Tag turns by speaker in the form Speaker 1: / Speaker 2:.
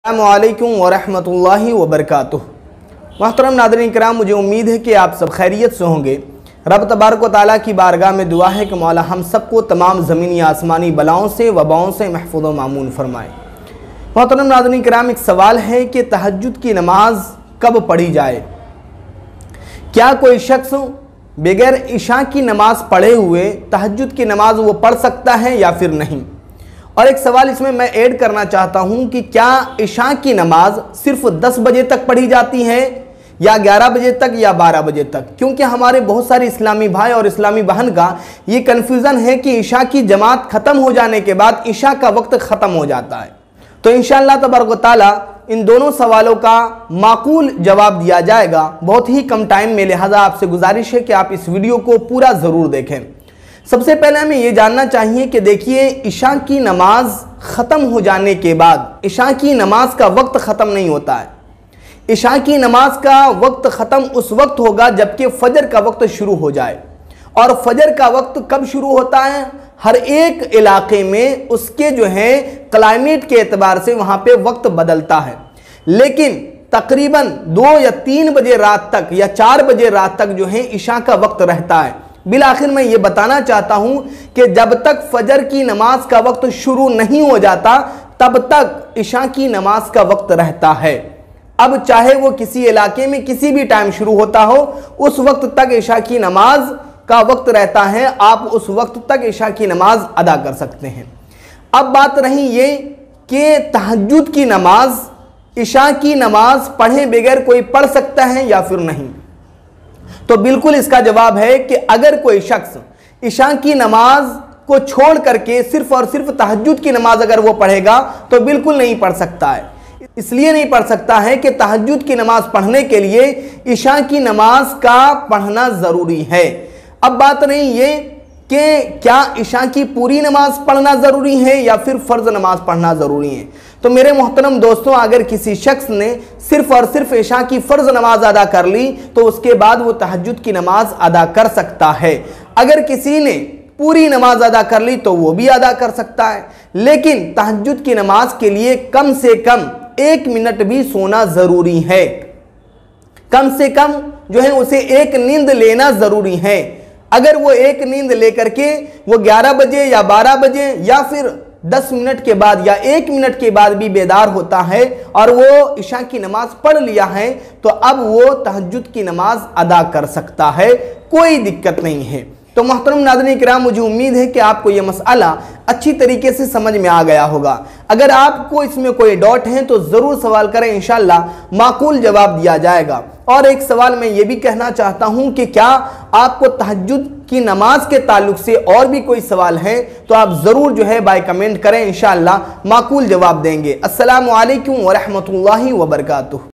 Speaker 1: अस्सलामुअलैकुम वरहमतुल्लाहि वबरकातुह। मोहतरम नाज़रीन किराम, मुझे उम्मीद है कि आप सब खैरियत से होंगे। रब तबारक व तआला की बारगाह में दुआ है कि मौला हम सबको तमाम ज़मीनी आसमानी बलाओं से वबाओं से महफूज़ व मामून फरमाए। मोहतरम नाज़रीन किराम, एक सवाल है कि तहज्जुद की नमाज कब पढ़ी जाए। क्या कोई शख्स बगैर इशा की नमाज पढ़े हुए तहज्जुद की नमाज वो पढ़ सकता है या फिर नहीं। और एक सवाल इसमें मैं ऐड करना चाहता हूं कि क्या इशा की नमाज सिर्फ 10 बजे तक पढ़ी जाती है या 11 बजे तक या 12 बजे तक। क्योंकि हमारे बहुत सारे इस्लामी भाई और इस्लामी बहन का ये कन्फ्यूज़न है कि इशा की जमात ख़त्म हो जाने के बाद इशा का वक्त ख़त्म हो जाता है। तो इंशाअल्लाह तबारक व तआला इन दोनों सवालों का माकूल जवाब दिया जाएगा बहुत ही कम टाइम में। लिहाजा आपसे गुजारिश है कि आप इस वीडियो को पूरा ज़रूर देखें। सबसे पहले हमें ये जानना चाहिए कि देखिए, इशा की नमाज ख़त्म हो जाने के बाद इशा की नमाज का वक्त ख़त्म नहीं होता है। इशा की नमाज का वक्त ख़त्म उस वक्त होगा जबकि फ़जर का वक्त शुरू हो जाए। और फजर का वक्त कब शुरू होता है? हर एक इलाके में उसके जो है क्लाइमेट के एतबार से वहाँ पे वक्त बदलता है। लेकिन तकरीबन 2 या 3 बजे रात तक या 4 बजे रात तक जो है इशा का वक्त रहता है। बिल आखिर मैं ये बताना चाहता हूँ कि जब तक फजर की नमाज का वक्त शुरू नहीं हो जाता तब तक इशा की नमाज का वक्त रहता है। अब चाहे वो किसी इलाके में किसी भी टाइम शुरू होता हो, उस वक्त तक इशा की नमाज का वक्त रहता है। आप उस वक्त तक इशा की नमाज अदा कर सकते हैं। अब बात रही ये कि तहज्जुद की नमाज, इशा की नमाज पढ़े बगैर कोई पढ़ सकता है या फिर नहीं। तो बिल्कुल इसका जवाब है कि अगर कोई शख्स इशा की नमाज को छोड़ करके सिर्फ और सिर्फ तहज्जुद की नमाज अगर वो पढ़ेगा तो बिल्कुल नहीं पढ़ सकता है। इसलिए नहीं पढ़ सकता है कि तहज्जुद की नमाज पढ़ने के लिए इशा की नमाज का पढ़ना ज़रूरी है। अब बात नहीं ये कि क्या इशा की पूरी नमाज पढ़ना ज़रूरी है या फिर फ़र्ज़ नमाज पढ़ना ज़रूरी है। तो मेरे मोहतरम दोस्तों, अगर किसी शख्स ने सिर्फ और सिर्फ इशा की फ़र्ज़ नमाज अदा कर ली तो उसके बाद वो तहज्जुद की नमाज अदा कर सकता है। अगर किसी ने पूरी नमाज अदा कर ली तो वो भी अदा कर सकता है। लेकिन तहज्जुद की नमाज के लिए कम से कम 1 मिनट भी सोना ज़रूरी है। कम से कम जो है उसे एक नींद लेना ज़रूरी है। अगर वो एक नींद लेकर के वो 11 बजे या 12 बजे या फिर 10 मिनट के बाद या 1 मिनट के बाद भी बेदार होता है और वो इशा की नमाज पढ़ लिया है तो अब वो तहज्जुद की नमाज अदा कर सकता है, कोई दिक्कत नहीं है। तो मोहतरम नाज़रीन किराम, मुझे उम्मीद है कि आपको ये मसला अच्छी तरीके से समझ में आ गया होगा। अगर आपको इसमें कोई डाउट है तो ज़रूर सवाल करें, इंशाअल्लाह माकूल जवाब दिया जाएगा। और एक सवाल मैं ये भी कहना चाहता हूँ कि क्या आपको तहज्जुद की नमाज के ताल्लुक से और भी कोई सवाल है तो आप ज़रूर जो है बाय कमेंट करें, इंशाअल्लाह माकूल जवाब देंगे। अस्सलामु अलैकुम वरहमतुल्लाहि वबरकातुह।